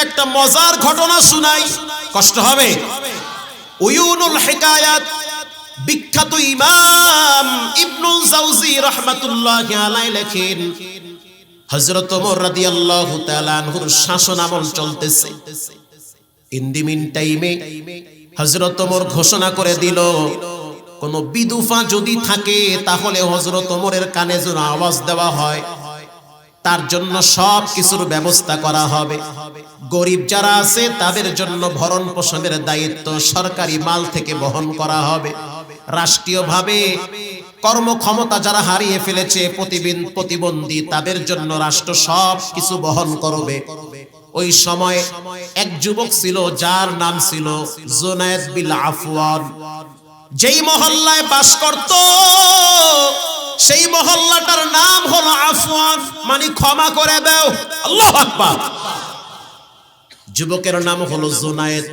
একটা মজার ঘটনা শুনাই, কষ্ট হবে। উয়ুনুল হিকায়াত বিখ্যাত ইমাম ইবনুল জাওজি রাহমাতুল্লাহি আলাইহি লেখেন, হযরত ওমর রাদিয়াল্লাহু তাআলা আনহুর শাসন আমল চলতেছে। ইন দি মিন টাইমে হযরত ওমর ঘোষণা করে দিল, কোন বিদুফা যদি থাকে তাহলে হযরত ওমরের কানে যেন আওয়াজ দেওয়া হয়, তার জন্য সব কিছুর ব্যবস্থা করা হবে। গরিব যারা আছে তাদের জন্য ভরণ পোষণের দায়িত্ব সরকারি মাল থেকে বহন করা হবে। রাষ্ট্রীয়ভাবে কর্মক্ষমতা যারা হারিয়ে ফেলেছে, প্রতিবন্ধী, তাদের জন্য রাষ্ট্র সব কিছু বহন করবে। ওই সময় এক যুবক ছিল যার নাম ছিল জুনায়েদ বিন আফওয়ান। যেই মহল্লায় বাস করত সেই মহল্লাটার নাম হলো আফওয়ান, মানে ক্ষমা করে দাও। আল্লাহু আকবার। যুবকের নাম হলো জুনায়েদ।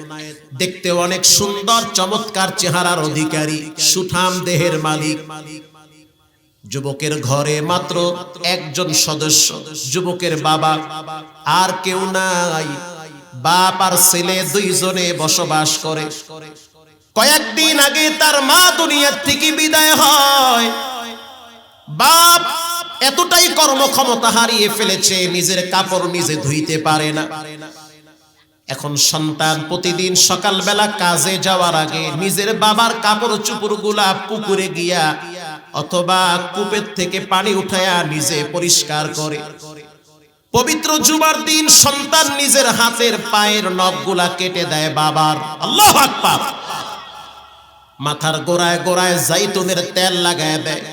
দেখতে অনেক সুন্দর, চমৎকার চেহারার অধিকারী, সুঠাম দেহের মালিক। যুবকের ঘরে মাত্র একজন সদস্য, যুবকের বাবা, আর কেউ নাই। বাপ আর ছেলে দুইজনে বসবাস করে। কয়েকদিন আগে তার মা দুনিয়ার থেকে বিদায় হয়। বাপ এতটাই কর্মক্ষমতা হারিয়ে ফেলেছে, নিজের কাপড় নিজে ধুইতে পারে না। এখন সন্তান প্রতিদিন সকালবেলা কাজে যাওয়ার আগে নিজের বাবার কাপড় চোপড়গুলা পুকুরে গিয়া অথবা কূপের থেকে পানি উঠায়া নিজে পরিষ্কার করে। পবিত্র জুমার দিন সন্তান নিজের হাতের পায়ের নখগুলা কেটে দেয় বাবার। আল্লাহু আকবার। মাথার গোড়ায় গোড়ায় জাইতুনের তেল লাগায় দেয়,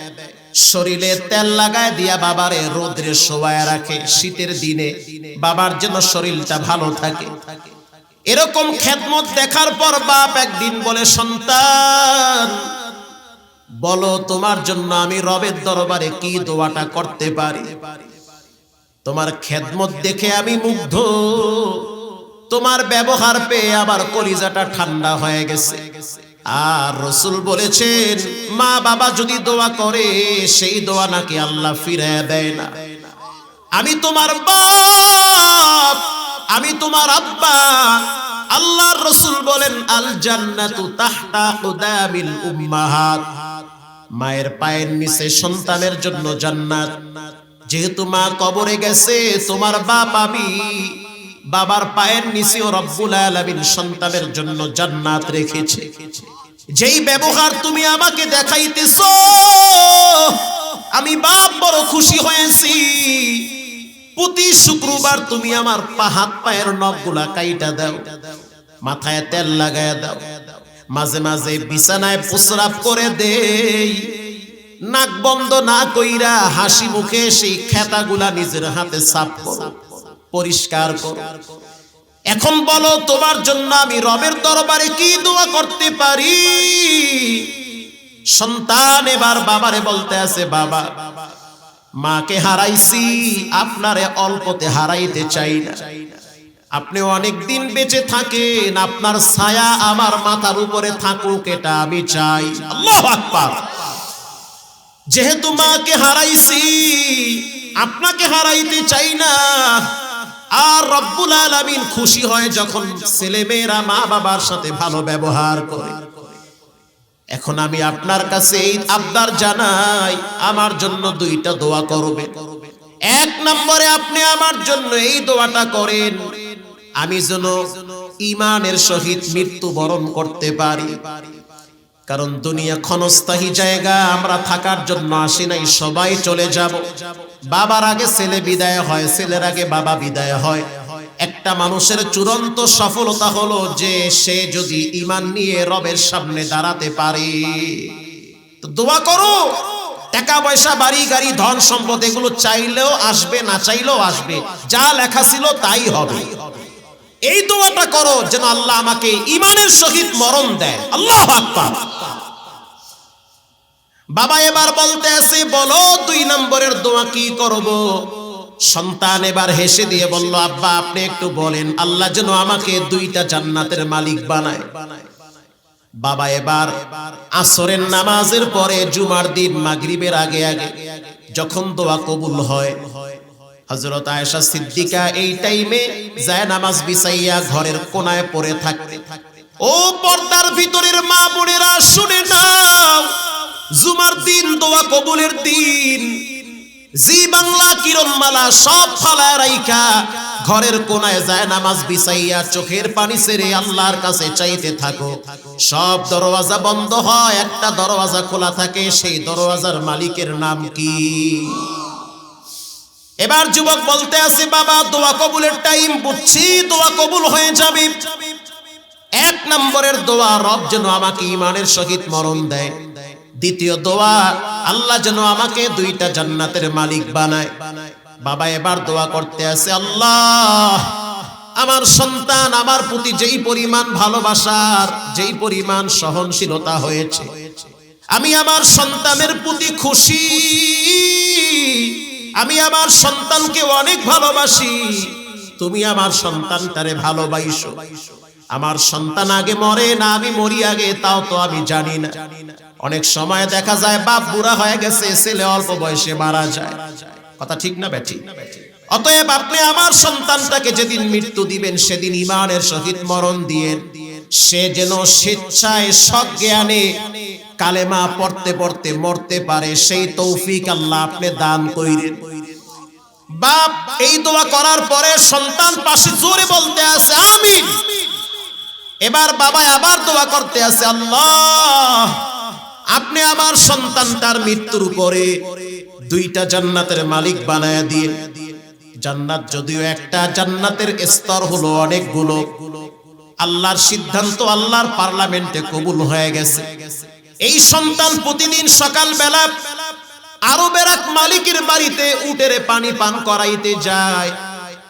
শরীরে তেল লাগায় দিয়া বাবারে রোদ্রে শোয়ায় রাখে শীতের দিনে, বাবার যেন শরীরটা ভালো থাকে। এরকম খেদমত দেখার পর বাপ একদিন বলে, সন্তান বলো তোমার জন্য আমি রবের দরবারে কি দোয়াটা করতে পারি। তোমার খেদমত দেখে আমি মুগ্ধ, তোমার ব্যবহার পেয়ে আমার কলিজাটা ঠান্ডা হয়ে গেছে। আর রাসূল বলেছেন, মা বাবা যদি দোয়া করে সেই দোয়া নাকি আল্লাহ ফিরিয়ে দেয় না। আমি তোমার বাপ, আমি তোমার আব্বা। আল্লাহর রাসূল বলেন, আল জান্নাতু তাহতা কুদামিল উম্মাহাত, মায়ের পায়ের নিচে সন্তানের জন্য জান্নাত। যেহেতু মা কবরে গেছে, তোমার বাপ আমি, বাবার পায়ের নিচেও রব্বুল আলামিন সন্তানের জন্য জান্নাত রেখেছে। যেই ব্যবহার তুমি আমাকে দেখাইতেছো, আমি বাপ বড় খুশি হয়েছি। প্রতি শুক্রবার তুমি আমার হাত পায়ের নখগুলা কাইটা দাও, মাথায় তেল লাগায় দাও, মাঝে মাঝে বিছানায় প্রস্রাব করে দেই। নাক বন্ধ না কইরা হাসি মুখে সেই খেতাগুলা নিজের হাতে সাফ করো, পরিষ্কার করো। এখন বলো তোমার জন্য আমি রবের দরবারে কি দোয়া করতে পারি। সন্তান এবার বাবারে বলতে আছে, বাবা মাকে হারাইছি, আপনারে অল্পতে হারাইতে চাই না। আপনি অনেক দিন বেঁচে থাকেন, আপনার ছায়া আমার মাথার উপরে থাকুক, এটা আমি চাই। আল্লাহু আকবার। যেহেতু মাকে হারাইছি, আপনাকে হারাইতে চাই না। আর রব্বুল আলামিন খুশি হয় যখন ছেলেমেয়েরা মা বাবার সাথে ভালো ব্যবহার করে। এখন আমি আপনার কাছে এই আবদার জানাই, আমার জন্য দুইটা দোয়া করবেন। এক নম্বরে আপনি আমার জন্য এই দোয়াটা করেন, আমি যেন ঈমানের সহিত মৃত্যুবরণ করতে পারি। কারণ দুনিয়া ক্ষণস্থায়ী জায়গা, আমরা থাকার জন্য আসি নাই, সবাই চলে যাব। বাবার আগে ছেলে বিদায় হয়, ছেলের আগে বাবা বিদায় হয়। একটা মানুষের চূড়ান্ত সফলতা হলো যে সে যদি ঈমান নিয়ে রবের সামনে দাঁড়াতে পারে। তো দোয়া করো, টাকা পয়সা বাড়ি গাড়ি ধন সম্পদ এগুলো চাইলেও আসবে, না চাইলেও আসবে, যা লেখা ছিল তাই হবে। এই দোয়াটা করো যেন আল্লাহ আমাকে ঈমানের সহিত মরণ দেয়। আল্লাহু আকবার। বাবা এবার বলতে আছে, বলো 2 নম্বরের দোয়া কি করব। সন্তান এবার হেসে দিয়ে বলল, আব্বা আপনি একটু বলেন, আল্লাহ যেন আমাকে 2টা জান্নাতের মালিক বানায়। বাবা এবার আসরের নামাজের পরে জুমার দিন মাগরিবের আগে আগে যখন দোয়া কবুল হয়, হযরত আয়েশা সিদ্দিকা এই টাইমে জায়নামাজ বিছাইয়া ঘরের কোনায় পড়ে থাকতে, ও পর্দার ভিতরের মা বোনেরা শুনে নাও, জুমার দিন, দোয়া কবুলের দিন। জি বাংলা কিরণমালা সব ফালায় রাইখা ঘরের কোনায় জায়নামাজ বিছাইয়া চোখের পানি ছেড়ে আল্লাহর কাছে চাইতে থাকো। সব দরওয়াজা বন্ধ হয়, একটা দরওয়াজা খোলা থাকে, সেই দরওয়াজার মালিকের নাম কি? এবার যুবক বলতে আছে, বাবা দোয়া কবুলের টাইম, বুঝছি দোয়া কবুল হয়ে যাবে। এক নম্বরের দোয়া, রব যেন আমাকে ঈমানের সহিত মরণ দেয়। দ্বিতীয় দোয়া, আল্লাহ যেন আমাকে দুইটা জান্নাতের মালিক বানায়। বাবা এবার দোয়া করতে আছে, আল্লাহ আমার সন্তান আমার প্রতি যেই পরিমাণ ভালোবাসার, যেই পরিমাণ সহনশীলতা হয়েছে, আমি আমার সন্তানের প্রতি খুশি, আমি আমার সন্তানকে অনেক ভালোবাসি, তুমি আমার সন্তানটারে ভালোবাসো। আমার সন্তান আগে মরে না আমি মরি আগে, তাও তো আমি জানি না। অনেক সময় দেখা যায় বাপ বুড়া হয়ে গেছে, ছেলে অল্প বয়সে মারা যায়। কথা ঠিক না বেঠিক? অতএব আপনি আমার সন্তানটাকে যেদিন মৃত্যু দিবেন সেদিন ঈমানের সহিত মরণ দিয়েন, সে যেন স্বেচ্ছায় সজ্ঞানে কালেমা পড়তে পড়তে মরতে পারে, সেই তৌফিক আল্লাহ আপনি দান কইরেন। বাপ এই দোয়া করার পরে সন্তান পাশে জোরে বলতে আছে আমিন। এবার বাবা আবার দোয়া করতে আছে, আল্লাহ আপনি আমার সন্তানটার মৃত্যুর উপরে দুইটা জান্নাতের মালিক বানায়া দিয়ে। জান্নাত যদিও একটা, জান্নাতের স্তর হলো অনেকগুলো। আল্লাহর সিদ্ধান্ত আল্লাহর পার্লামেন্টে কবুল হয়ে গেছে। এই সন্তান প্রতিদিন সকালবেলা আরবের এক মালিকের বাড়িতে উটের পানি পান করাইতে যায়।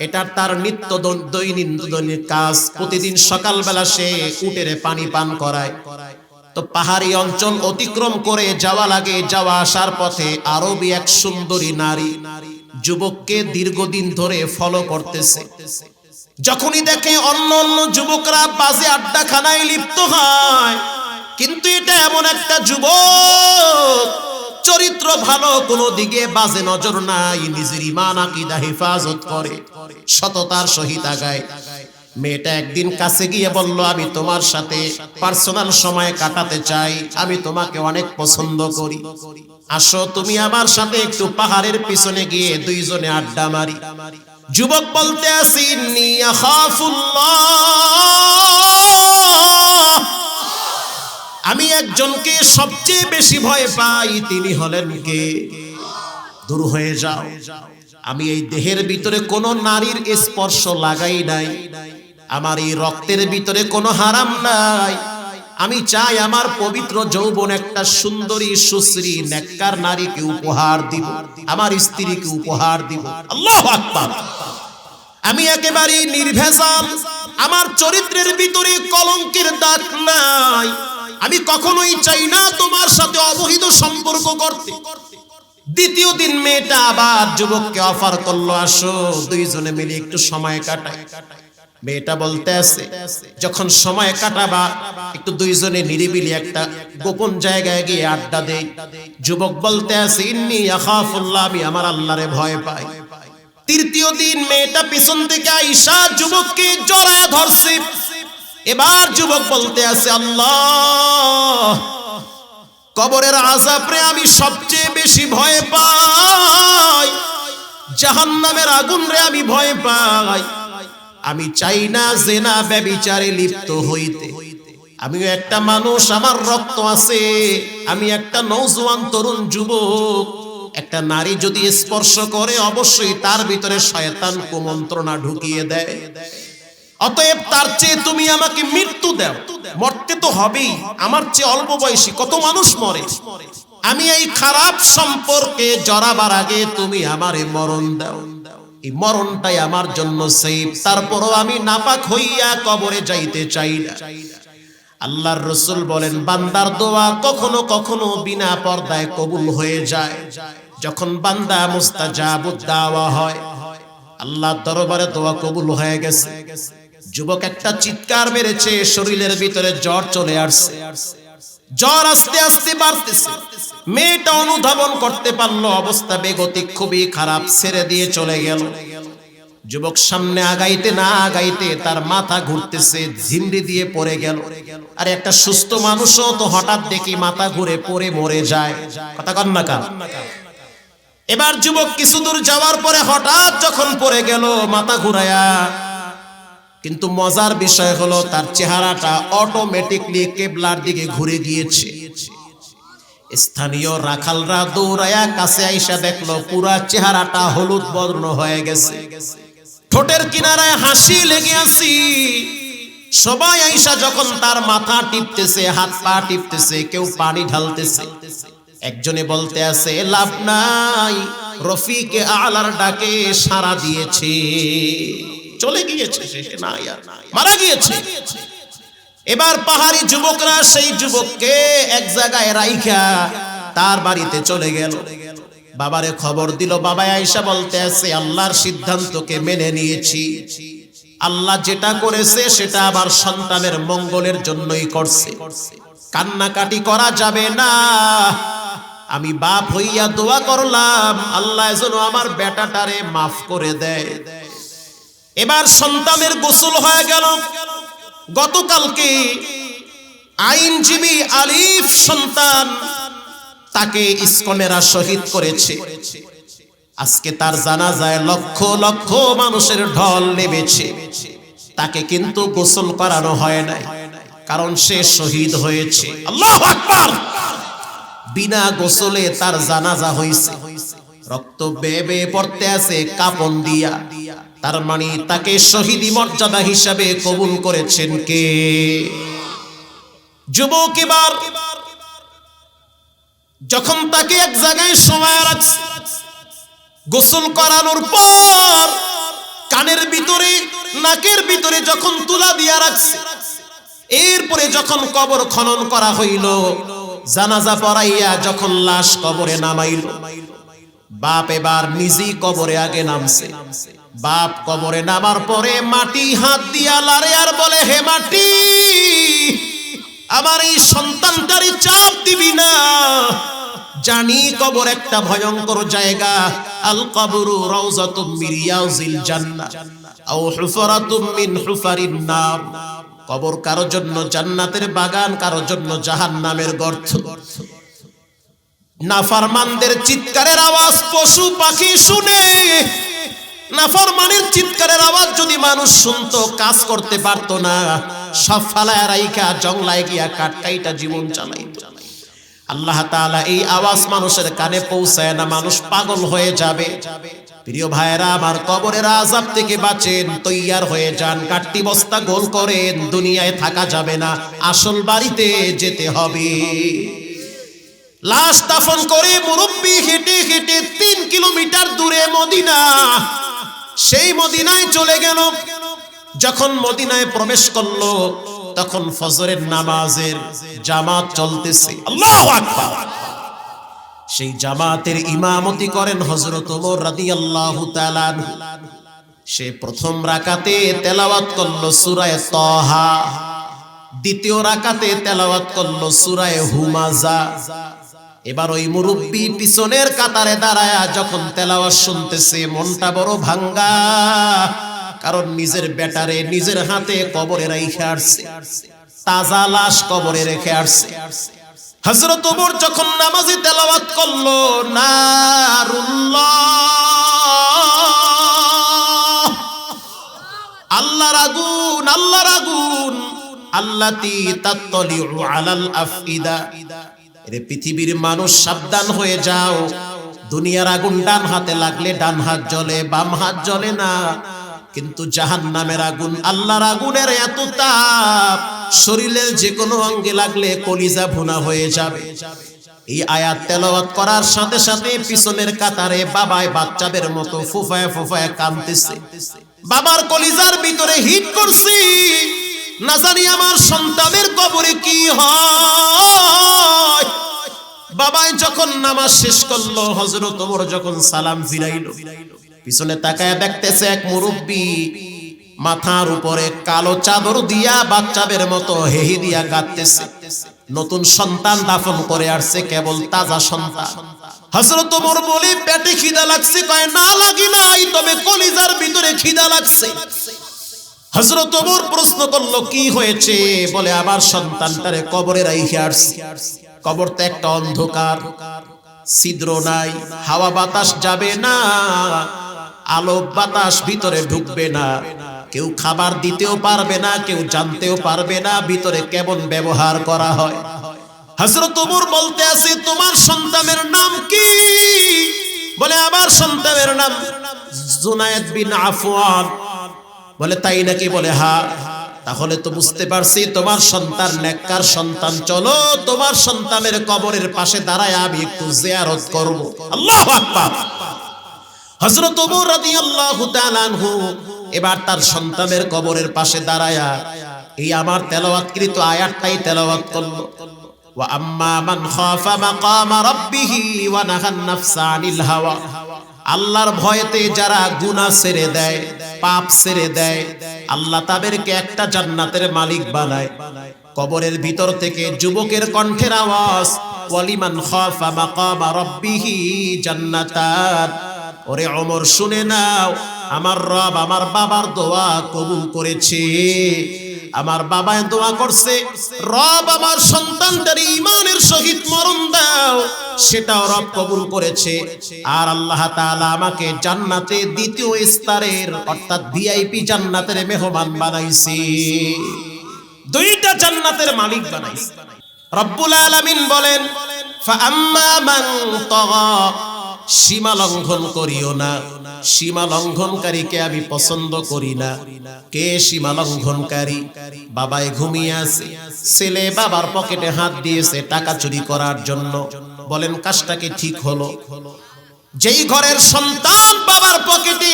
এটা তার নিত্য দৈনন্দিন কাজ। প্রতিদিন সকালবেলা সে উটের পানি পান করায়। তো পাহাড়ি অঞ্চল অতিক্রম করে যাওয়া লাগে, যাওয়া আসার পথে আরবী এক সুন্দরী নারী যুবককে দীর্ঘদিন ধরে ফলো করতেছে। যখনই দেখে অন্য অন্য যুবকরা বাজে আড্ডা খানায় লিপ্ত হয়, কিন্তু এটা এমন একটা যুবক চরিত্র ভালো, কোনো দিকে বাজে নজর নাই, নিজের ঈমান আকীদা হেফাজত করে, সততার সহিত আগায়। মেয়েটা একদিন কাছে গিয়ে বলল, আমি তোমার সাথে পার্সোনাল সময় কাটাতে চাই, আমি তোমাকে অনেক পছন্দ করি, আসো তুমি আমার সাথে একটু পাহাড়ের পিছনে গিয়ে দুইজনে আড্ডা মারি। যুবক বলতে আছে, ইন্নী আখাফুল্লাহ, আমি একজনকে সবচেয়ে বেশি ভয় পাই, তিনি হলেন কে? দূর হয়ে যাও, আমি এই দেহের ভিতরে কোনো নারীর স্পর্শ লাগাই নাই, আমার এই রক্তের ভিতরে কোনো হারাম নাই। আমি চাই আমার পবিত্র যৌবন একটা সুন্দরী সুশ্রী নেককার নারীকে উপহার দিব, আমার স্ত্রীকে উপহার দিব। আল্লাহু আকবার। আমি একেবারে নির্ভেজাল, আমার চরিত্রের ভিতরে কলঙ্কের দাগ নাই, আমি কখনোই চাই না তোমার সাথে অবৈধ সম্পর্ক করতে। দ্বিতীয় দিন মেয়েটা আবার যুবককে অফার করলো, আসো দুইজনে মিলে একটু সময় কাটাই। মেয়েটা বলতে আছে, যখন সময় কাটাবা একটু দুইজনে নিরিবিলি একটা গোপন জায়গায় গিয়ে আড্ডা দেই। যুবক বলতে আছে, ইন্নী আখাফুল্লাহ, আমি আমার আল্লাহরে ভয় পাই। তৃতীয় দিন মেয়েটা পিছন থেকে আইসা যুবককে জড়ায় ধরছে। এবার যুবক বলতে আছে, আল্লাহ কবরের আযাবরে আমি সবচেয়ে বেশি ভয় পাই, জাহান্নামের আগুন রে আমি ভয় পাই, আমি চাই না জেনা ব্যভিচারে লিপ্ত হইতে। আমিও একটা মানুষ, আমার রক্ত আছে, আমি একটা নওজোয়ান তরুণ যুবক, একটা নারী যদি স্পর্শ করে অবশ্যই তার ভিতরে শয়তান কুমন্ত্রণা ঢুকিয়ে দেয়। অতএব তার চেয়ে তুমি আমাকে মৃত্যু দাও, মরতে তো হবেই, আমার চেয়ে অল্প বয়সী কত মানুষ মরে, আমি এই খারাপ সম্পর্কে জড়াবার আগে তুমি আমারে মরণ দাও, এই মরণটাই আমার জন্য সেফ। তারপরও আমি নাপাক হইয়া কবরে যাইতে চাই না। আল্লাহর রাসূল বলেন, বান্দার দোয়া কখনো কখনো বিনা পর্দায় কবুল হয়ে যায়। যখন বান্দা মুস্তাজাবুদ দাওয়া হয়, আল্লাহর দরবারে দোয়া কবুল হয়ে গেছে। যুবক একটা চিৎকার মেরেছে, শরীরের ভিতরে জ্বর চলে আসছে, জ্বর আস্তে আস্তে বাড়তেছে। মেয়েটা অনুধাবন করতে পারলো অবস্থা বেগতিক, খুবই খারাপ, ছেড়ে দিয়ে চলে গেল। যুবক সামনে আগাইতে না আগাইতে তার মাথা ঘুরতেছে, ঝিমড়ি দিয়ে পড়ে গেল। আর একটা সুস্থ মানুষও তো হঠাৎ দেখি মাথা ঘুরে পড়ে মরে যায়, কথা কন না কা? এবার যুবক কিছু দূর যাওয়ার পরে হঠাৎ যখন পড়ে গেল মাথা ঘুরায়া, কিন্তু মজার বিষয় হলো তার চেহারাটা অটোমেটিকলি কেবলার দিকে ঘুরে গিয়েছে। স্থানীয় রাখালরা দৌড়ায়া কাছে আইসা দেখলো পুরা চেহারাটা হলুদ বর্ণ হয়ে গেছে, ঠোঁটের কিনারায় হাসি লেগে আছে। সবাই আইসা যখন তার মাথা টিপতেছে, হাত পা টিপতেছে, কেউ পানি ঢালতেছে, একজনে বলতে আছে লাভ নাই, রফিকে আলার ডাকে সাড়া দিয়েছে, চলে গিয়েছে, সে না আর মারা গিয়েছে। এবার পাহাড়ি যুবকরা সেই যুবককে এক জায়গায় রাইখা তার বাড়িতে চলে গেল। বাবারে খবর দিল, বাবা আয়েশা বলতে আছে আল্লাহর সিদ্ধান্তকে মেনে নিয়েছি, আল্লাহ যেটা করেছে সেটা আমার সন্তানের মঙ্গলের জন্যই করছে, কান্নাকাটি করা যাবে না। আমি বাপ হইয়া দোয়া করলাম আল্লাহ যেন আমার বেটাটারে মাফ করে দেয়। এবার সন্তানের গোসল হয়ে গেল। গতকালকে আইনজীবী আলিফ সন্তান, তাকে ইসকনেরা শহীদ করেছে। আজকে তার জানাজায় লক্ষ লক্ষ মানুষের ঢল নেমেছে, তাকে কিন্তু গোসল করানো হয় নাই, কারণ সে শহীদ হয়েছে। আল্লাহু আকবার। বিনা গোসলে তার জানাজা হয়েছে, রক্ত বেয়ে বেয়ে পড়তে আছে কাপন দিয়া। তার মানে তাকে শহীদি মর্যাদা হিসাবে কবুল করেছেন কে? যুবক এবার যখন তাকে এক জায়গায় সময় রাখছে, গোসল করানোর পর কানের ভিতরে নাকের ভিতরে যখন তুলা দিয়া রাখছে, এরপরে যখন কবর খনন করা হইল, জানাজা পড়াইয়া যখন লাশ কবরে নামাইল, বাপ এবার নিজেই কবরে আগে নামছে। বাপ কবরে নামার পরে মাটি হাত দিয়া লারে আর বলে, হে মাটি, আমার এই সন্তানটারে চাপ দিবি না, জানি কবর একটা ভয়ঙ্কর জায়গা। আল কবরু রাউযাতুম মিন রিয়াজিল জান্নাহ আও হুফরাতুম মিন হুফারিন নার। কবর কারো জন্য জান্নাতের বাগান, কারো জন্য জাহান্নামের গর্ত। নাফরমানদের চিৎকারের আওয়াজ পশু পাখি শুনে, নাফরমানের চিৎকারের আওয়াজ যদি মানুষ শুনতো কাজ করতে পারতো না, সব ফালায় রাইখা জংলায় গিয়া কাটকাইটা জীবন চালাইতো। আল্লাহ তাআলা এই আওয়াজ মানুষের কানে পৌঁছায় না, মানুষ পাগল হয়ে যাবে। প্রিয় ভাইরা আমার, কবরের আযাব থেকে বাঁচেন, তৈয়ার হয়ে যান, কাট্টি বস্তা গোল করেন, দুনিয়ায় থাকা যাবে না, আসল বাড়িতে যেতে হবে। লাশ দাফন করে মুরব্বি হেঁটে হেঁটে 3 কিলোমিটার দূরে মদিনা, সেই মদিনায় চলে গেল। যখন মদিনায় প্রবেশ করলো তখন ফজরের নামাজের জামাত চলতেছে। আল্লাহু আকবার। সেই জামাতের ইমামতি করেন হযরত ওমর রাদিয়াল্লাহু তাআলা আনহু। সে প্রথম রাকাতে তেলাওয়াত করলো সূরা তাহা, দ্বিতীয় রাকাতে তেলাওয়াত করলো সূরা হুমাজা। এবার ওই মুরব্বি পিছনের কাতারে দাঁড়ায়া যখন তেলাওয়াত শুনতেছে, মনটা বড় ভাঙ্গা, কারণ নিজের বেটারে নিজের হাতে কবরে রেখে আসছে, তাজা লাশ কবরে রেখে আসছে। হযরত ওমর যখন নামাজে তেলাওয়াত করলো, নারুল্লাহ, আল্লাহর আগুন, আল্লাহর আগুন, আল্লাতী তাত্তালিউ আলাল আফইদা। এরে পৃথিবীর মানুষ সাবধান হয়ে যাও, দুনিয়ার আগুন ডান হাতে লাগলে ডান হাত জ্বলে, বাম হাত জ্বলে না, কিন্তু জাহান্নামের আগুন, আল্লাহর আগুনের এত তাপ, শরীরের যে কোনো অঙ্গে লাগলে কলিজা ভুনা হয়ে যাবে। এই আয়াত তেলাওয়াত করার সাথে সাথে পিছনের কাতারে বাবাই বাচ্চাদের মতো ফুফায় ফুফায় কাঁদতেছে। বাবার কলিজার ভিতরে হিট করছি, না জানি আমার সন্তানের কবরে কি হয়। বাবাই যখন নামাজ শেষ করলো, হযরত ওমর যখন সালাম ফিরাইলো, পিছনে তাকায় দেখতেছে এক মুরব্বি মাথার উপরে কালো চাদর দিয়া বাচ্চাদের মতো হেহি দিয়া কাঁদতেছে। নতুন সন্তান দাফন করে আসছে, কেবল তাজা সন্তান। হযরত ওমর বলে, পেটে খিদা লাগছে? কয় না লাগি নাই, তবে কলিজার ভিতরে খিদা লাগছে। হযরত ওমর প্রশ্ন করলো, কি হয়েছে? বলে, আমার সন্তানটারে কবরে রাইখে আসছি। কবর তো একটা অন্ধকার, ছিদ্র নাই, হাওয়া বাতাস যাবে না, আলো বাতাস ভিতরে ঢুকবে না, কেউ খাবার দিতেও পারবে না, কেউ জানতেও পারবে না ভিতরে কেমন ব্যবহার করা হয়। হযরত ওমর বলতে আছে, তোমার সন্তানের নাম কি? বলে, আমার সন্তানের নাম জুনায়েদ বিন আফওয়ান। বলে, তাই নাকি? বলে, হ্যাঁ। তাহলে তো বুঝতে পারছি তোমার সন্তান নেককার সন্তান। চলো তোমার সন্তানের কবরের পাশে দাঁড়ায় আমি একটু জিয়ারত করব। আল্লাহু আকবার। হযরত ওমর রাদিয়াল্লাহু তাআলা আনহু এবার তার সন্তানের কবরের পাশে দাঁড়ায়া এই আমার তেলাওয়াতকৃত আয়াতটাই তেলাওয়াত করলো। ওয়া আম্মা মান খাফা মাকামা রাব্বিহি ওয়া নাহান নাফসা আনিল হাওয়া। আল্লাহর ভয়েতে যারা গুনাহ ছেড়ে দেয়, পাপ ছেড়ে দেয়, আল্লাহ তাদেরকে একটা জান্নাতের মালিক বানায়। কবরের ভিতর থেকে যুবকের কণ্ঠের আওয়াজ, ওয়ালিমান খাফা মাকামা রাব্বিহি জান্নাতান। ওরে ওমর, শুনে নাও, আমার রব আমার বাবার দোয়া কবুল করেছে। আমার বাবায় দোয়া করছে, রব আমার সন্তানটার ঈমানের সহিত মরণ দাও, সেটাও রব কবুল করেছে। আর আল্লাহ তাআলা আমাকে জান্নাতে দ্বিতীয় স্তরের অর্থাৎ ভিআইপি জান্নাতের মেহমান বানাইছে, দুইটা জান্নাতের মালিক বানাইছে। রব্বুল আলামিন বলেন, ফাআম্মা মান তাগা, সীমা লঙ্ঘন করিও না। সীমা লঙ্ঘনকারীকে আমি পছন্দ করি না। কে সীমা লঙ্ঘনকারী? বাবায় ঘুমিয়ে আছে, ছেলে বাবার পকেটে হাত দিয়েছে টাকা চুরি করার জন্য। বলেন, কাজটা কি ঠিক হলো? যেই ঘরের সন্তান বাবার পকেটে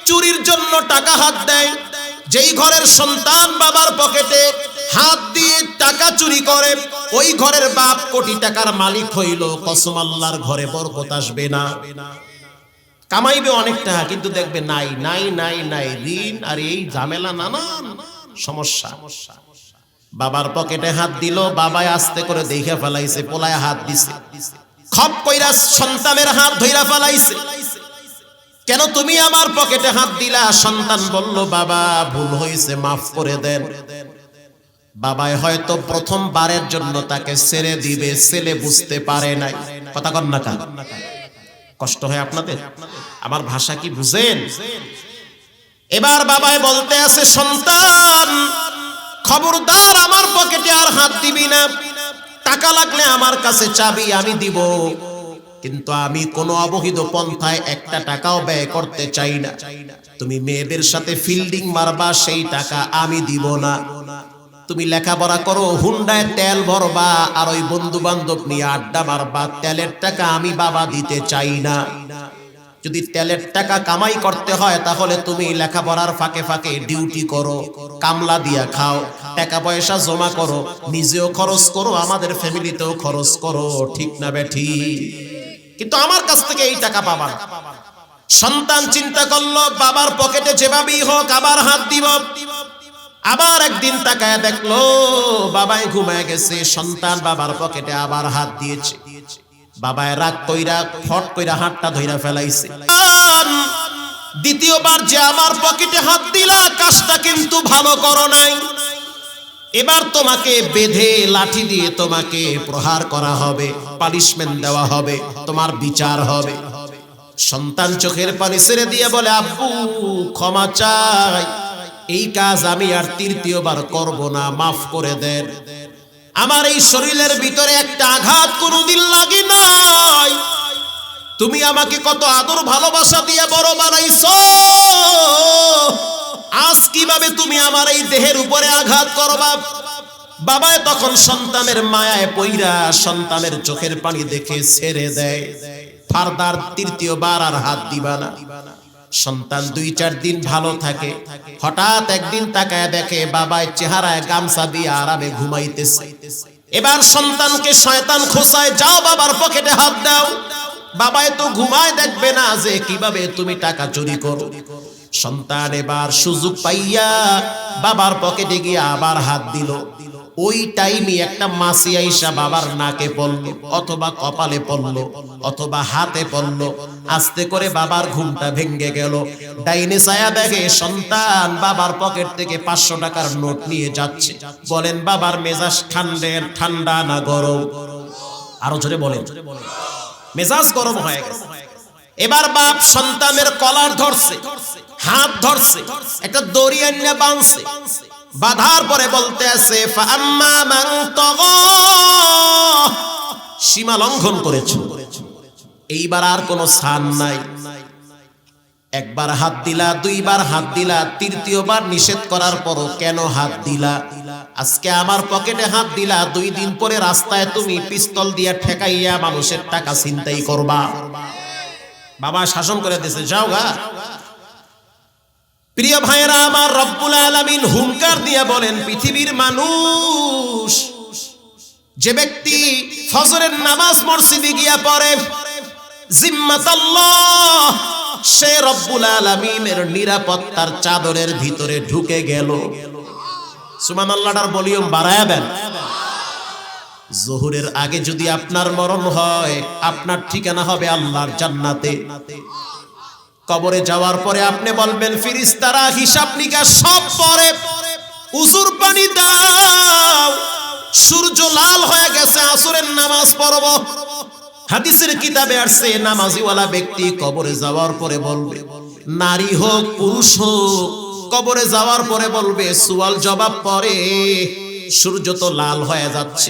চুরির জন্য টাকা হাত দেয়, যেই ঘরের সন্তান বাবার পকেটে হাত দিয়ে টাকা চুরি করে, ওই ঘরের বাপ কোটি টাকার মালিক হইল, কসম আল্লাহর ঘরে বরকত আসবে না। কামাইবে অনেক টাকা, কিন্তু দেখবে নাই নাই নাই নাই, ঋণ আর এই ঝামেলা, নানান সমস্যা। বাবার পকেটে হাত দিল, বাবায় আস্তে করে দেখে ফেলাইছে, পোলায় হাত দিছে, খপ কইরা সন্তানের হাত ধইরা ফেলাইছে। কেন তুমি আমার পকেটে হাত দিলা? সন্তান বলল, বাবা ভুল হয়েছে, মাফ করে দেন। বাবায় হয়তো প্রথমবারের জন্য তাকে ছেড়ে দিবে, ছেলে বুঝতে পারে নাই। কথা কন না কেন? কষ্ট হয় আপনাদের? আমার ভাষা কি বুঝেন? এবার বাবায় বলতে আছে, সন্তান খবরদার আমার পকেটে আর হাত দিবি না, টাকা লাগলে আমার কাছে চাবি, আমি দিব, কিন্তু আমি কোনো অবৈধ পন্থায় একটা টাকাও ব্যয় করতে চাই না। তুমি মেয়েদের সাথে ফিল্ডিং মারবা, সেই টাকা আমি দিব না। তুমি লেখাপড়া করো, হুন্ডায় তেল ভরবা, আর ওই বন্ধু বান্ধব নিয়ে আড্ডা মারবা, তেলের টাকা আমি বাবা দিতে চাই না। যদি তেলের টাকা কামাই করতে হয়, তাহলে তুমি লেখাপড়ার ফাঁকে ফাঁকে ডিউটি করো, কামলা দিয়া খাও, টাকা পয়সা জমা করো, নিজেও খরচ করো, আমাদের ফ্যামিলিতেও খরচ করো, ঠিক না বেঠি? কিন্তু আমার কাছ থেকে এই টাকা পাবা না। সন্তান চিন্তা করলো, বাবার পকেটে যেভাবেই হোক আবার হাত দিব। আবার একদিন তাকায় দেখলো বাবাই ঘুমায় গেছে, সন্তান বাবার পকেটে আবার হাত দিয়েছে। বাবায় রাগ কইরা ফট কইরা হাতটা ধইরা ফেলাইছে। দ্বিতীয়বার যে আমার পকেটে হাত দিলা, কাজটা কিন্তু ভালো করো নাই, এবার তোমাকে বেঁধে লাঠি দিয়ে তোমাকে প্রহার করা হবে, পানিশমেন্ট দেওয়া হবে, তোমার বিচার হবে। সন্তান চোখের পানি ছেড়ে দিয়ে বলে, আব্বু ক্ষমা চাই, এই কাজ আমি আর তৃতীয়বার করব না, মাফ করে দেন। আমার এই শরীরের ভিতরে একটা আঘাত কোনোদিন লাগে নাই, তুমি আমাকে কত আদর ভালোবাসা দিয়ে বড় বানাইছো, আজ কিভাবে তুমি আমার এই দেহের উপরে আঘাত করবা? বাবা তখন সন্তানের মায়ায় পইরা সন্তানের চোখের পানি দেখে ছেড়ে দেয়, ফারদার তৃতীয়বার আর হাত দিবা না। সন্তান 2-4 দিন ভালো থাকে। হঠাৎ একদিন তাকায় দেখে বাবায় চেহারায় গামছা দিয়ে আরামে ঘুমাইতেছে। এবার সন্তানকে শয়তান খোঁচায়, যাও বাবার পকেটে হাত দাও। বাবায় তো ঘুমায়, দেখবে না যে কিভাবে তুমি টাকা চুরি করো। সন্তান এবার সুযোগ পাইয়া বাবার পকেটে গিয়ে আবার হাত দিল। ওই টাইমে একটা মাছি আইসা বাবার নাকে পড়ল, অথবা কপালে পড়ল, অথবা হাতে পড়ল। আস্তে করে বাবার ঘুমটা ভেঙে গেল। ডাইনে ছায়া দেখে সন্তান বাবার পকেট থেকে 500 টাকার নোট নিয়ে যাচ্ছে। বলেন বাবার মেজাজ ঠান্ডা না গরম? আরো জোরে বলেন। মেজাজ গরম হয়ে গেছে। এবার বাপ সন্তানের কলার ধরছে, হাত ধরছে, একটা দড়ি এনে বাঁধছে। বাঁধার পরে বলতে আছে ফাম্মা মান তাগা, সীমা লঙ্ঘন করেছো, এইবার আর কোনো ছাড় নাই। একবার হাত দিলা, দুইবার হাত দিলা, তৃতীয়বার নিষেধ করার পরও কেন হাত দিলা? আজকে আমার পকেটে হাত দিলা, 2 দিন পরে রাস্তায় তুমি পিস্তল দিয়া ঠেকাইয়া মানুষের টাকা ছিনতাই করবা। বাবা শাসন করে দিয়েছে, যাও গা। প্রিয় ভাইয়েরা আমার, রব্বুল আলামিন হুঙ্কার দিয়ে বলেন, পৃথিবীর মানুষ, যে ব্যক্তি ফজরের নামাজ মসজিদে গিয়া পড়ে, জিম্মাতাল্লাহ, সে রব্বুল আলামিনের নিরাপত্তার চাদরের ভিতরে ঢুকে গেল। সুবহানাল্লাহর ভলিউম বাড়ায়া দেন। যোহরের আগে যদি আপনার মরণ হয়, আপনার ঠিকানা হবে আল্লাহর জান্নাতে। কবরে যাওয়ার পরে আপনি বলবেন, ফেরেশতারা হিসাব নিকাশ সব পরে, উজুর পানি দাও, সূর্য লাল হয়ে গেছে, আসরের নামাজ পড়ব। হাদিসের কিতাবে আসছে, নামাজিওয়ালা ব্যক্তি কবরে যাওয়ার পরে বলবে, নারী হোক পুরুষ হোক, কবরে যাওয়ার পরে বলবে, সুয়াল জবাব পরে, সূর্য তো লাল হয়ে যাচ্ছে,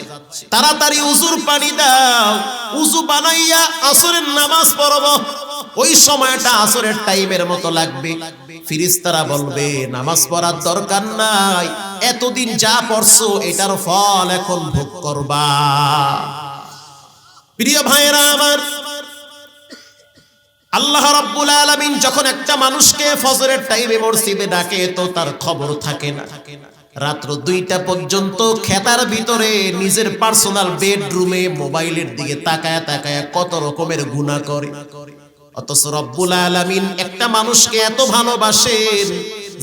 তাড়াতাড়ি উজুর পানি দাও, উজু বানাইয়া আসরের নামাজ পড়ব। ওই সময়টা আসরের টাইমের মতো লাগবে। ফেরেশতারা বলবে, নামাজ পড়ার দরকার নাই, এতদিন যা পড়ছো এটার ফল এখন ভোগ করবা। প্রিয় ভাইয়েরা আমার, আল্লাহ রাব্বুল আলামিন যখন একটা মানুষকে ফজরের টাইমে মসজিদে ডাকে, তো তার খবর থাকে না। রাত্র 2টা পর্যন্ত খেতার ভিতরে নিজের পার্সোনাল বেডরুমে মোবাইলের দিকে তাকায়া তাকায়া কত রকমের গুনাহ করে। অথচ রব্বুল আলামিন একটা মানুষকে এত ভালোবাসেন,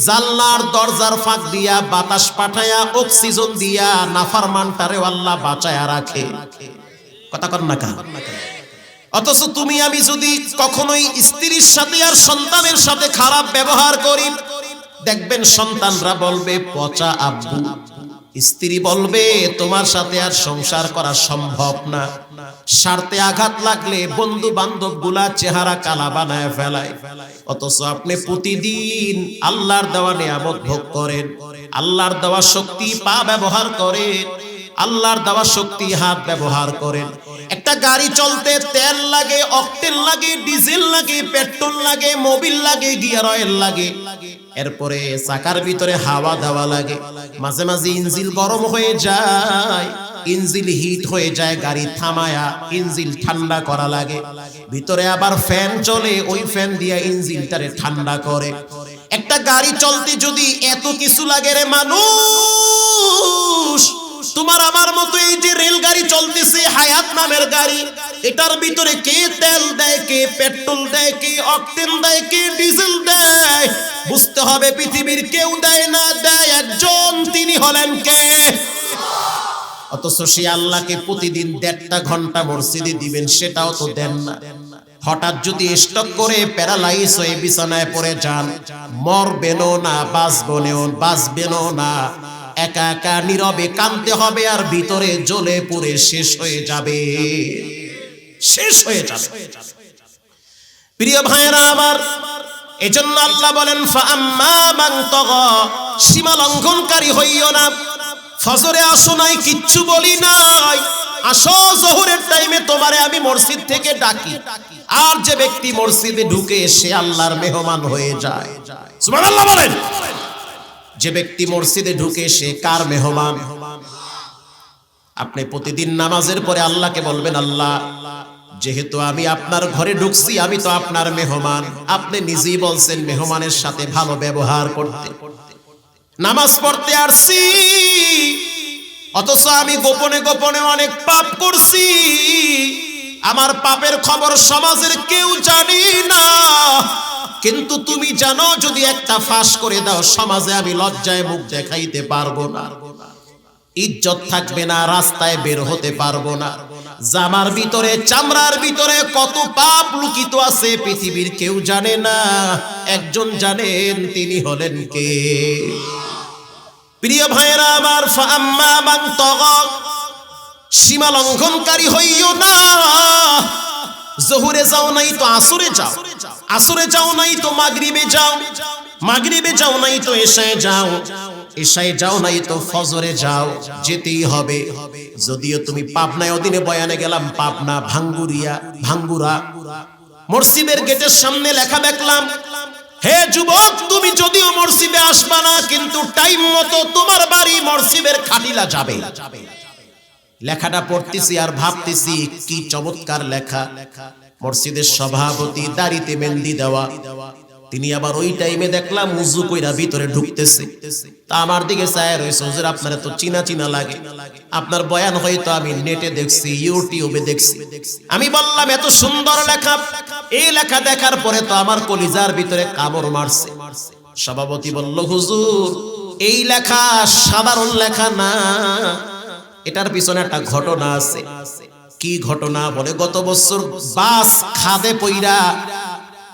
জানলার দরজার ফাঁক দিয়া বাতাস পাঠায়া, অক্সিজেন দিয়া নাফরমানটারে আল্লাহ বাঁচায়া রাখে। কথা কর না কা? অথচ তুমি আমি যদি কখনোই স্ত্রীর সাথে আর সন্তানের সাথে খারাপ ব্যবহার করি, দেখবেন সন্তানরা বলবে, পচা আব্বু। স্ত্রী বলবে, তোমার সাথে আর সংসার করা সম্ভব না। স্বার্থে আঘাত লাগলে বন্ধু বান্ধব গুলা চেহারা কালা বানায় ফেলায়। অথচ আপনি প্রতিদিন আল্লাহর দেওয়া নিয়ামত ভোগ করেন, আল্লাহর দেওয়া শক্তি পা ব্যবহার করেন, আল্লাহর দেওয়া শক্তি হাত ব্যবহার করেন। একটা গাড়ি চলতে তেল লাগে, অকটেন লাগে, ডিজেল লাগে, পেট্রোল লাগে, মোবিল লাগে, গিয়ার অয়েল লাগে, এরপরে চাকার ভিতরে হাওয়া দেওয়া লাগে। মাঝে মাঝে ইঞ্জিন গরম হয়ে যায়, ইঞ্জিন হিট হয়ে যায়, গাড়ি থামায়া ইঞ্জিন ঠান্ডা করা লাগে। ভিতরে আবার ফ্যান চলে, ওই ফ্যান দিয়ে ইঞ্জিনটারে ঠান্ডা করে। একটা গাড়ি চলতে যদি এত কিছু লাগে রে মানুষ, তোমার আমার মতো এই যে রেলগাড়ি চলতেছে, হায়াত নামের গাড়ি, এটার ভিতরে কে তেল দেয়, কে পেট্রোল দেয়, কে অকটেন দেয়, কে ডিজেল দেয়? বুঝতে হবে পৃথিবীর কেউ দেয় না, দেয় একজন, তিনি হলেন কে? অথচ সে আল্লাহকে প্রতিদিন 1.5 ঘন্টা মসজিদে দিবেন, সেটাও তো দেন না। হঠাৎ যদি স্ট্রোক করে প্যারালাইজ হয়ে বিছানায় পড়ে যান, মরবেনও না, বাঁচবেনও না, একা একা নীরবে কাঁদতে হবে, আর ভিতরে জ্বলে পুড়ে শেষ হয়ে যাবে। প্রিয় ভাইরা আমার, এজন্য আল্লাহ বলেন, ফাআম্মা মান তাগা, সীমা লঙ্ঘনকারী হইও না। ফজরে আসো নাই, কিচ্ছু বলি নাই, আসো যোহরের টাইমে তোমারে আমি মসজিদ থেকে ডাকি। আর যে ব্যক্তি মসজিদে ঢুকে, সে আল্লাহর মেহমান হয়ে যায়। সুবহানাল্লাহ বলেন। যে ব্যক্তি মসজিদে ঢুকে, সে কার মেহমান? আপনি প্রতিদিন নামাজের পরে আল্লাহকে বলবেন, আল্লাহ, যেহেতু আমি আপনার ঘরে ঢুকছি, আমি তো আপনার মেহমান। আপনি নিজেই বলছেন মেহমানের সাথে ভালো ব্যবহার করতে। নামাজ পড়তে আসছি, অথচ আমি গোপনে গোপনে অনেক পাপ করছি, আমার পাপের খবর সমাজের কেউ জানি না, কিন্তু তুমি জানো, যদি একটা ফাঁস করে দাও, সমাজে আমি লজ্জায় মুখ দেখাইতে পারবো না। ইজ্জত থাকবে না, রাস্তায় বের হতে পারবো না। জামার ভিতরে, চামড়ার ভিতরে কত পাপ লুকিত আছে পৃথিবীর কেউ জানে না, একজন জানেন, তিনি হলেন কে? প্রিয় ভাইরা আমার, ফাআম্মা মান তাগা, সীমা লঙ্ঘনকারী হইও না। জোহরে যাও নাই তো আসরে যাও, আসরে যাও নাই তো মাগরিবে যাও, মাগরিবে যাও নাই তো এশায় যাও, এশায় যাও নাই তো ফজরে যাও, যেতেই হবে। যদিও তুমি পাবনায় ওদিনে বয়ানে গেলাম, পাবনা ভাঙ্গুরা মসজিদের গেটের সামনে লেখা দেখলাম, হে যুবক, তুমি যদিও মসজিদে আসবা না, কিন্তু টাইম মতো তোমার বাড়ি মসজিদের খাটিলা যাবে। লেখাটা পড়তেছি আর ভাবতেছি কি চমৎকার লেখা। মসজিদের সভাপতি, দাড়িতে মেহেন্দি দেওয়া, তিনি আবার ওই টাইমে দেখলাম উযু কইরা ভিতরে ঢুকতেছে। তা আমার দিকে চায় রইছে, হুজুর আপনারা তো চিনা চিনা লাগে, আপনার বয়ান হয়তো আমি নেটে দেখছি, ইউটিউবে দেখছি। আমি বললাম এত সুন্দর লেখা, এই লেখা দেখার পরে তো আমার কলিজার ভিতরে কামড় মারছে। সভাপতি বলল, হুজুর এই লেখা সাধারণ লেখা না, এটার পিছনে একটা ঘটনা আছে। কি ঘটনা? বলে গত বছর বাস খাদে পইরা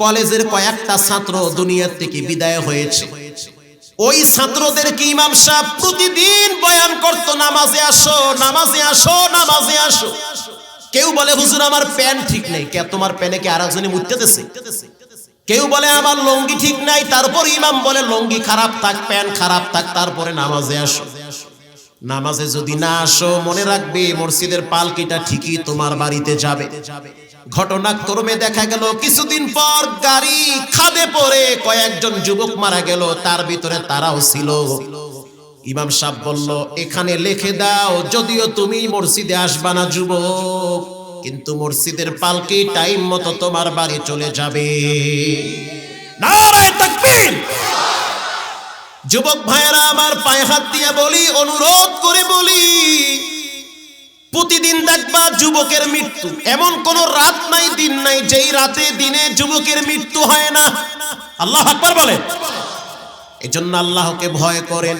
কলেজের কয়েকটা ছাত্র দুনিয়া থেকে বিদায় হয়েছে। ওই ছাত্রদেরকে ইমাম সাহেব প্রতিদিন বয়ান করতো, নামাজে আসো, নামাজে আসো, নামাজে আসো। কেউ বলে হুজুর আমার প্যান্ট ঠিক নেই। কে তোমার প্যানে কি আরেকজনে মুততেছে? কেউ বলে আমার লুঙ্গি ঠিক নাই, তারপর ইমাম বলে লুঙ্গি খারাপ থাক, প্যান্ট খারাপ থাক, তারপরে নামাজে আসো। নামাজে যদি না আসো, মনে রাখবে মসজিদের পালকিটা ঠিকই তোমার বাড়িতে যাবে। ঘটনাক্রমে দেখা গেল কিছুদিন পর গাড়ি খাদে পড়ে কয়েকজন যুবক মারা গেল, তার ভিতরে তারাও ছিল। ইমাম সাহেব বলল, এখানে লিখে দাও, যদিও তুমি মসজিদে আসবা না যুবক, কিন্তু মসজিদের পালকি টাইম মতো তোমার বাড়ি চলে যাবে। নারায়ে তাকবীর! যুবক ভাইরা আমার, পায়ে হাত দিয়ে বলি, অনুরোধ করে বলি, প্রতিদিন দেখবা যুবকের মৃত্যু। এমন কোন রাত নাই, দিন নাই যেই রাতে দিনে যুবকের মৃত্যু হয় না। আল্লাহু আকবার বলেন। এজন্য আল্লাহকে ভয় করেন,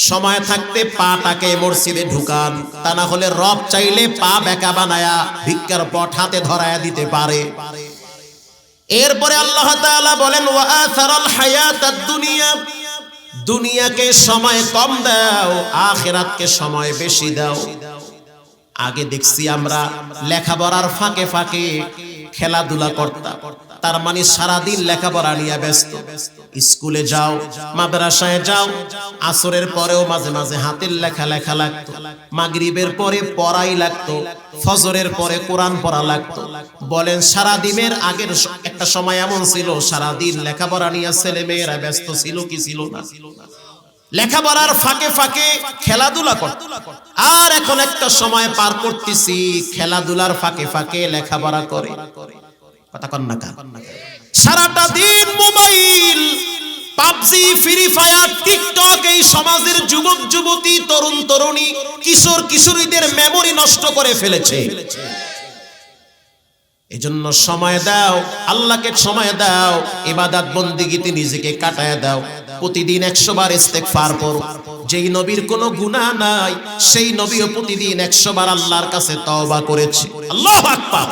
সময় থাকতে পাটাকে মসজিদে ঢুকান, তা না হলে রব চাইলে পা বেঁকা বানায়া ভিক্ষার পট হাতে ধরায়া দিতে পারে। এরপরে আল্লাহ তাআলা বলেন, ওয়া আসারাল হায়াতাদ দুনিয়া, দুনিয়াকে সময় কম দাও, আখিরাতকে সময় বেশি দাও। আগে দেখছি আমরা লেখাপড়ার ফাঁকে ফাঁকে খেলাধুলা করতাম, তার মানে সারাদিন লেখাপড়া নিয়ে ব্যস্ত। স্কুলে যাও, মাদ্রাসায় যাও, আসরের পরেও মাঝে মাঝে হাতের লেখা লেখা লাগতো, মাগরিবের পরে পড়াই লাগতো, ফজরের পরে কোরআন পড়া লাগতো। বলেন সারাদিনের আগের একটা সময় এমন ছিল, সারাদিন লেখাপড়া নিয়ে ছেলে মেয়েরা ব্যস্ত ছিল কি ছিল না? লেখাপড়ার ফাঁকে ফাঁকে খেলাধুলা করত। আর এখন একটা সময় পার করতেছি খেলাধুলার ফাঁকে ফাঁকে লেখাপড়া করে। কথা কন না? সারাটা দিন mobile, PUBG, free fire, TikTok, এই সমাজের যুবক যুবতী, তরুণ তরুণী, কিশোর কিশোরীদের মেমোরি নষ্ট করে ফেলেছে। এজন্য সময় দাও, আল্লাহকে সময় দাও, ইবাদত বন্দেগীতে নিজেকে কাটায় দাও। প্রতিদিন 100 বার ইস্তেগফার করো। যেই নবীর কোনো গুনাহ নাই, সেই নবীও প্রতিদিন 100 বার আল্লাহর কাছে তওবা করেছে। আল্লাহু আকবার!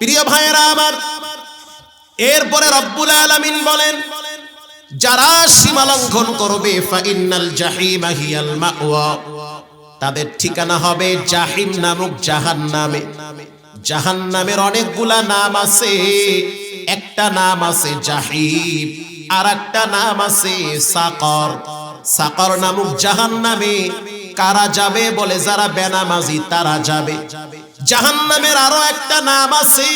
প্রিয় ভাইয়েরা আমার, এরপরে রব্বুল আলামিন বলেন, যারা সীমা লঙ্ঘন করবে, ফাইন্নাল জাহিমা হিয়াল মাওয়া, তাদের ঠিকানা হবে জাহিম নামক জাহান্নামে। জাহান্নামের অনেকগুলা নাম আছে, একটা নাম আছে জাহিম, আর একটা নাম আছে সাকর। সাকর নামক জাহান্নামে কারা যাবে? বলে যারা বেনামাজি তারা যাবে। জাহান্নামের আরো একটা নাম আছে,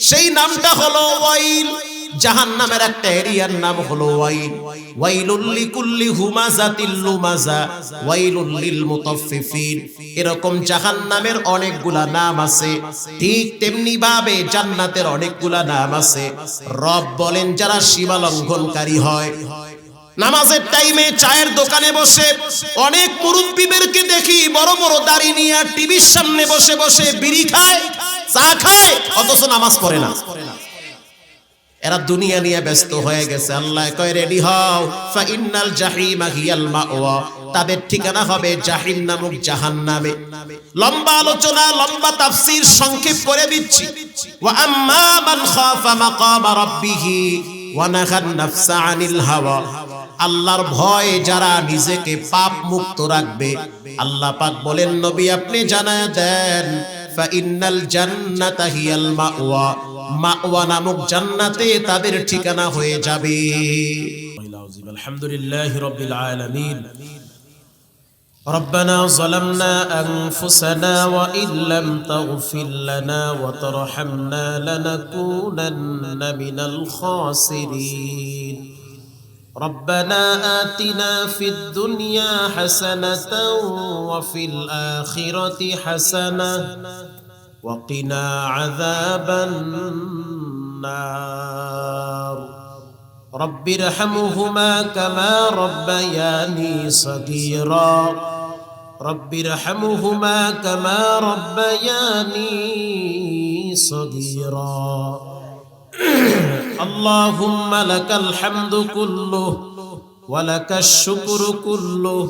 সেই নামটা হলো ওয়াইল। জাহান্নামের একটা এরিয়ার নাম হলো ওয়াইল। ওয়াইলুল লিকুল্লি হুমাযাতিল লুমাযা ওয়াইলুল লিল মুতাফফিফিন। এরকম জাহান্নামের অনেকগুলা নাম আছে। ঠিক তেমনি ভাবে জান্নাতের অনেকগুলা নাম আছে। রব বলেন, যারা সীমা লঙ্ঘনকারী হয়, নামাজের টাইমে চায়ের দোকানে বসে অনেক মুরব্বিদেরকে দেখি বড় বড় দাড়ি নিয়ে টিভির সামনে বসে বসে বিড়ি খায়, চা খায়, অথচ নামাজ পড়ে না। এরা দুনিয়া নিয়ে ব্যস্ত হয়ে গেছে। আল্লাহ কয়, রেডি হও, ফাইন্নাল জাহিমা হিয়াল মাওয়া, তাদের ঠিকানা হবে জাহিম নামক জাহান্নামে। লম্বা আলোচনা, লম্বা তাফসীর সংক্ষেপ করে দিচ্ছি। ওয়া আম্মা মান খাফা মাকামা রাব্বিহি ওয়া নাহান নাফসা আনিল হাওয়া, আল্লাহর ভয় যারা নিজেকে পাপ মুক্ত রাখবে, আল্লাহ পাক বলেন নবী আপনি জানায় দেন ফা ইন্নাল জান্নাতা হিয়াল মাওয়া, মাওয়া নামক জান্নাতে তাদের ঠিকানা হয়ে যাবে। আলহামদুলিল্লাহি রাব্বিল আলামিন। ربنا ظلمنا أنفسنا وإن لم تغفر لنا وترحمنا لنكونن من الخاسرين ربنا آتنا في الدنيا حسنة وفي الآخرة حسنة وقنا عذاب النار رب ارحمهما كما ربياني صغيرا رب ارحمهما كما ربياني صغيرا اللهم لك الحمد كله ولك الشكر كله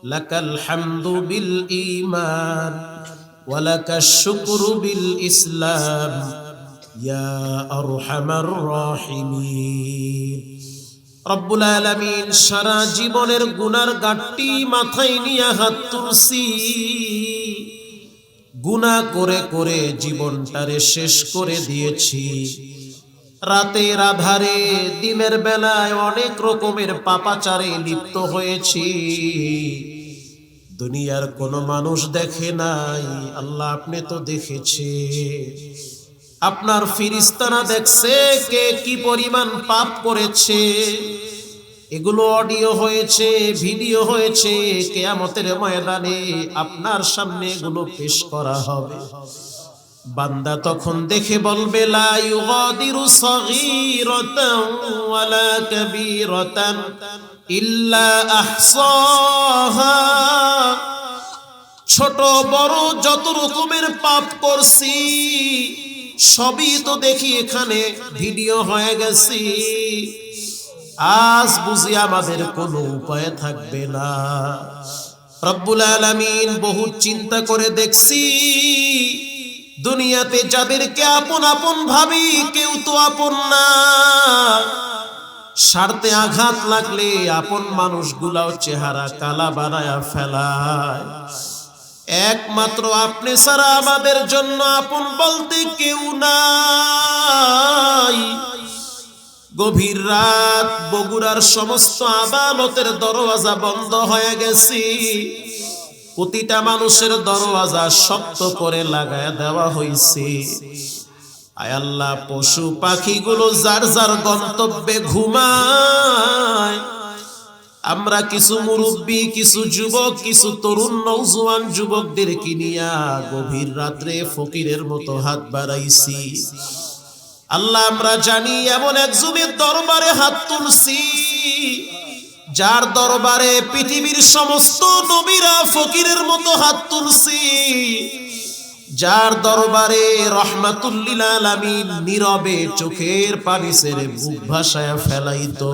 لك الحمد بالإيمان ولك الشكر بالإسلام يا أرحم الراحمين রব্বুল আলামিন সারা জীবনের গুনার গাঁটটি মাথায় নিয়ে হাত তুলছি, গুনাহ করে করে জীবনটারে শেষ করে দিয়েছি। রাতের আধারে দিনের বেলায় অনেক রকমের পাপাচারে লিপ্ত হয়েছি। দুনিয়ার কোনো মানুষ দেখে নাই, আল্লাহ আপনি তো দেখেছে। আপনার ফিরিস্তারা দেখছে কে কি পরিমাণ পাপ করেছে। এগুলো অডিও হয়েছে, ভিডিও হয়েছে। কিয়ামতের ময়দানে আপনার সামনে এগুলো পেশ করা হবে। বান্দা তখন দেখে বলবে লা ইউগাদিরু সগীরাতান ওয়ালা কাবীরাতান ইল্লা আহসাহা, ছোট বড় যত রকমের পাপ করছি সবই তো দেখি এখানে ভিডিও হয়ে গেছে। আজ বুঝি আমাদের কোনো উপায় থাকবে না। রব্বুল আলামিন বহু চিন্তা করে দেখছি, দুনিয়াতে যাদেরকে আপন আপন ভাবি কেউ তো আপন না। স্বার্থে আঘাত লাগলে আপন মানুষগুলাও চেহারা কালা বানায়া ফেলায়। একমাত্র আপনি ছাড়া আমাদের জন্য আপন বলতে কেউ নাই। গভীর রাত বগুড়ার সমস্ত আদালতের দরওয়াজা বন্ধ হয়ে গেছে। প্রতিটা মানুষের দরওয়াজা শক্ত করে লাগায় দেওয়া হয়েছে। আয় আল্লাহ, পশু পাখিগুলো যার যার গন্তব্যে ঘুমায়। আমরা কিছু মুরব্বী, কিছু যুবক, কিছু তরুণ নওজোয়ান যুবকদেরকে নিয়া গভীর রাত্রে ফকিরের মতো হাত বাড়াইছি। আল্লাহ আমরা জানি এমন একজনের দরবারে হাত তুলছি যার দরবারে পৃথিবীর সমস্ত নবীরা ফকিরের মতো হাত তুলছি, যার দরবারে রহমাতুল লিল আলামিন নীরবে চোখের পানি ছেড়ে বুক ভাসায়া ফেলাইতো।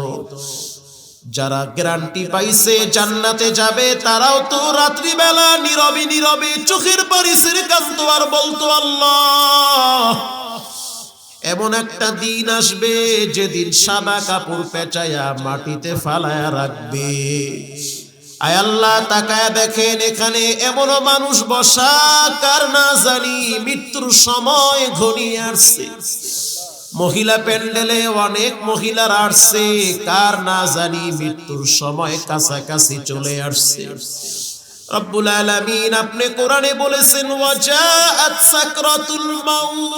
যারা গ্যারান্টি পাইছে জান্নাতে যাবে তারাও তো রাত্রিবেলা নীরবে নীরবে চোখের পানি ছেড়ে কাঁদতো আর বলতো আল্লাহ। এমন একটা দিন আসবে যেদিন সাদা কাপড় পেঁচায়া মাটিতে ফালায়া রাখবে। আয় আল্লাহ, তাকায়া দেখেন এখানে এমনও মানুষ বসা কার না জানি মৃত্যুর সময় ঘনিয়ে আসছে। মহিলা প্যান্ডেলে অনেক মহিলারা আসছে, কার না জানি মৃত্যুর সময় কাছাকাছি চলে আসছে। রব্বুল আলামিন আপনি কোরআনে বলেছেন ওয়াজাআত সাকরাতুল মাউত,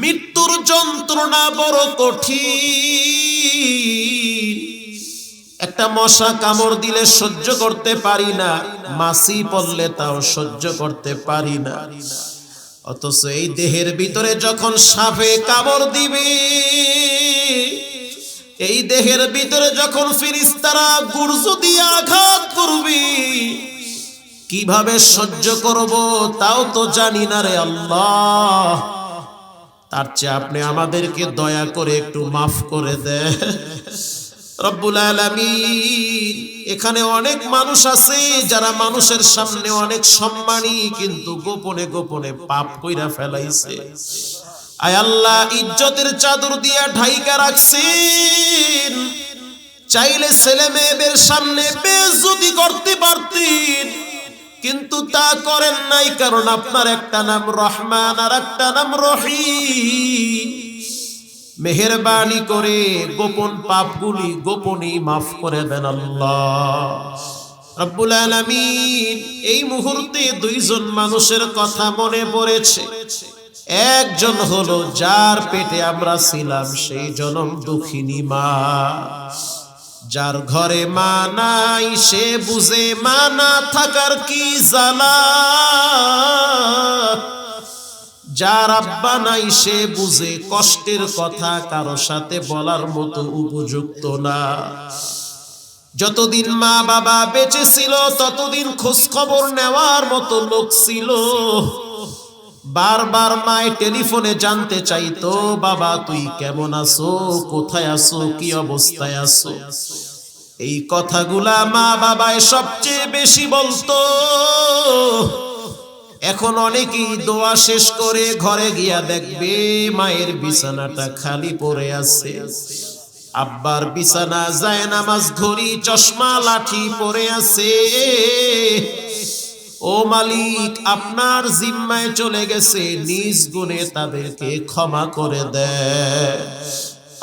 মৃত্যুর যন্ত্রণা বড় কঠিন। একটা মশা কামড় দিলে সহ্য করতে পারি না, মাছি পড়লে তাও সহ্য করতে পারি না। অথচ এই দেহের ভিতরে যখন সাপে কামড় দিবে, এই দেহের ভিতরে যখন ফেরেশতারা গুরজ দিয়ে আঘাত করবে, কিভাবে সহ্য করব তাও তো জানি না রে আল্লাহ। তার চেয়ে আপনি আমাদেরকে দয়া করে একটু মাফ করে দেন। রব্বুল আলামিন এখানে অনেক মানুষ আছে যারা মানুষের সামনে অনেক সম্মানী, কিন্তু গোপনে গোপনে পাপ কইরা ফেলাইছে। আয় আল্লাহ, ইজ্জতের চাদর দিয়া ঢাইকা রাখছেন। চাইলে ছেলে মেয়েদের সামনে বেইজ্জতি করতে পারতেন, কিন্তু তা করেন নাই, কারণ আপনার একটা নাম রহমান আর একটা নাম রহিম। মেহেরবানি করে গোপন পাপগুলি গোপনেই মাফ করে দেন আল্লাহ রব্বুল আলামিন। এই মুহূর্তে দুইজন মানুষের কথা মনে পড়েছে। একজন হলো যার পেটে আমরা ছিলাম সেই জনম দুঃখিনী মা, যার ঘরে মা নাই সে বুঝে মা না থাকার কি জ্বালা, যার আব্বা নাই সে বুঝে কষ্টের কথা কারো সাথে বলার মতো উপযুক্ত না। যতদিন মা বাবা বেঁচে ছিল ততদিন খোঁজ খবর নেওয়ার মতো লোক ছিল। বারবার মায়ের টেলিফোনে জানতে চাইতো, বাবা তুই কেমন আছো, কোথায় আছো, কি অবস্থায় আছো। এই কথাগুলা মা বাবায় সবচেয়ে বেশি বলতো। এখন অনেকেই দোয়া শেষ করে ঘরে গিয়া দেখবে মায়ের বিছানাটা খালি পড়ে আছে, আব্বার বিছানা জায়নামাজ ঘড়ি চশমা লাঠি পড়ে আছে। ও মালিক, আপনার জিম্মায় চলে গেছে, নিজ গুণে তাদেরকে ক্ষমা করে দেয়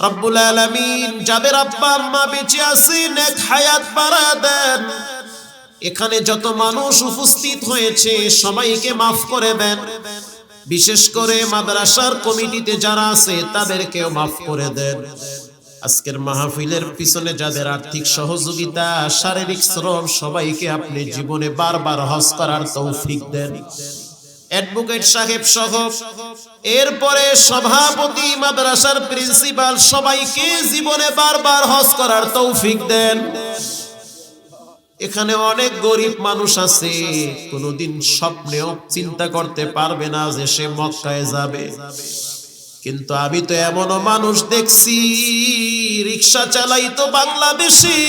রব্বুল আলামিন। যাদের আব্বা আম্মা বেঁচে আছে নেক হায়াত বাড়া দেন। এখানে যত মানুষ উপস্থিত হয়েছে সবাইকে মাফ করে দেন। বিশেষ করে মাদ্রাসার কমিটিতে যারা আছে তাদেরকেও মাফ করে দেন। আজকের মাহফিলের পিছনে যাদের আর্থিক সহযোগিতা, শারীরিক শ্রম, সবাইকে আপনি জীবনে বারবার হজ করার তৌফিক দেন। অ্যাডভোকেট সাহেব সহ, এরপরে সভাপতি, মাদ্রাসার প্রিন্সিপাল, সবাইকে জীবনে বারবার হজ করার তৌফিক দেন। এখানে অনেক গরিব মানুষ আছে, কোনোদিন স্বপ্নেও চিন্তা করতে পারবে না যে সে মক্কায় যাবে। কিন্তু আমি তো এমনও মানুষ দেখছি, রিক্সা চালাইতো বাংলাদেশি,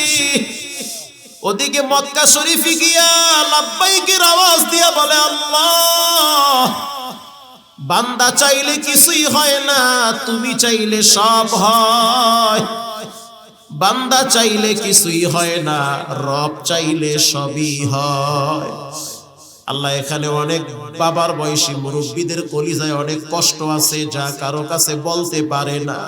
ওদিকে মক্কা শরীফে গিয়া লাব্বাইকের আওয়াজ দিয়া বলে আল্লাহ, বান্দা চাইলে কিছুই হয় না, তুমি চাইলে সব হয়। বান্দা চাইলে কিছুই হয় না, রব চাইলে সবই হয়। আল্লাহ, এখানে অনেক বাবার বয়সী মুরব্বীদের কলিজায় অনেক কষ্ট আছে, যা কারো কাছে বলতে পারে না।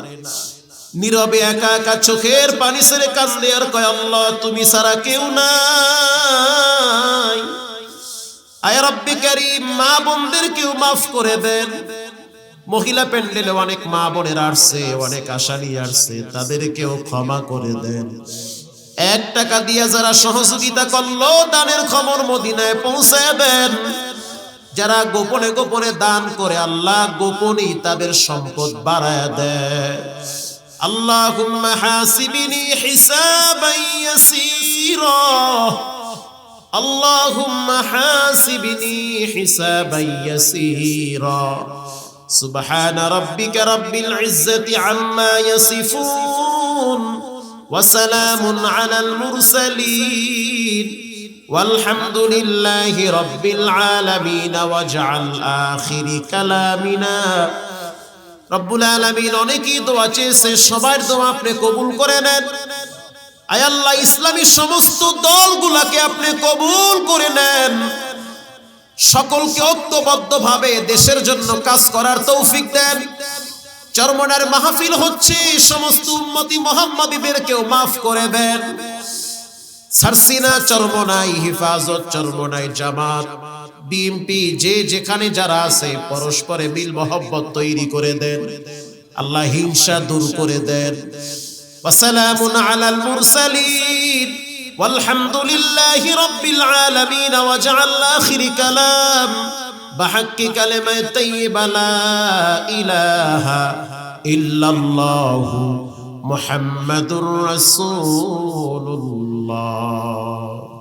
নীরবে একা একা চোখের পানি ছেড়ে কাঁদে আর কয় আল্লাহ তুমি ছাড়া কেউ নাই। আয় রব্বি কারীম, মা বোনদের কেউ মাফ করে দেন। মহিলা প্যান্ডেলে অনেক মা বোনের আসছে, অনেক আশা নিয়ে আসছে, তাদেরকেও ক্ষমা করে দেন। 1 টাকা দিয়ে যারা সহযোগিতা করলো, দানের খবর মদিনায় পৌঁছায় দেন। যারা গোপনে গোপনে দান করে, আল্লাহ গোপনেই তাদের সম্পদ বাড়ায় দেয়। আল্লাহুম্মা হাসিবিনি হিসাবান ইয়াসীরা, আল্লাহুম্মা হাসিবিনি হিসাবান ইয়াসীরা। সুবহানা রাব্বিকা রাব্বিল ইজ্জাতি আম্মা ইয়াসিফুন ওয়া সালামুন আলাল মুরসালিন والحمد لله رب العالمين واجعل آخر كلامنا রব্বুল আলামিন। অনেকেই দোয়া চেয়েছে, সবার দোয়া আপনি কবুল করে নেন। আয় আল্লাহ, ইসলামী সমস্ত দলগুলোকে আপনি কবুল করে নেন। সকলকে ঐক্যবদ্ধভাবে দেশের জন্য কাজ করার তৌফিক দেন। চরমনার মাহফিল হচ্ছে, সমস্ত উম্মতি মুহাম্মাদীদেরকেও মাফ করে দেন। সারসিনা চরমনাই হিফাজত, চরমনাই জামাত, বিএমপি, যে যেখানে যারা আছে পরস্পরে মিল মহব্বত তৈরি করে দেন। আল্লাহ হিংসা দূর করে দেন। ওয়াসালামুন আলাল মুরসালিন ওয়ালহামদুলিল্লাহি রাব্বিল আলামিন ওয়াজআল আখির কালাম বিহাক্কি কালিমাত তাইয়্যিবা লা ইলাহা ইল্লাল্লাহু মুহাম্মাদুর রাসূলুল্লাহ।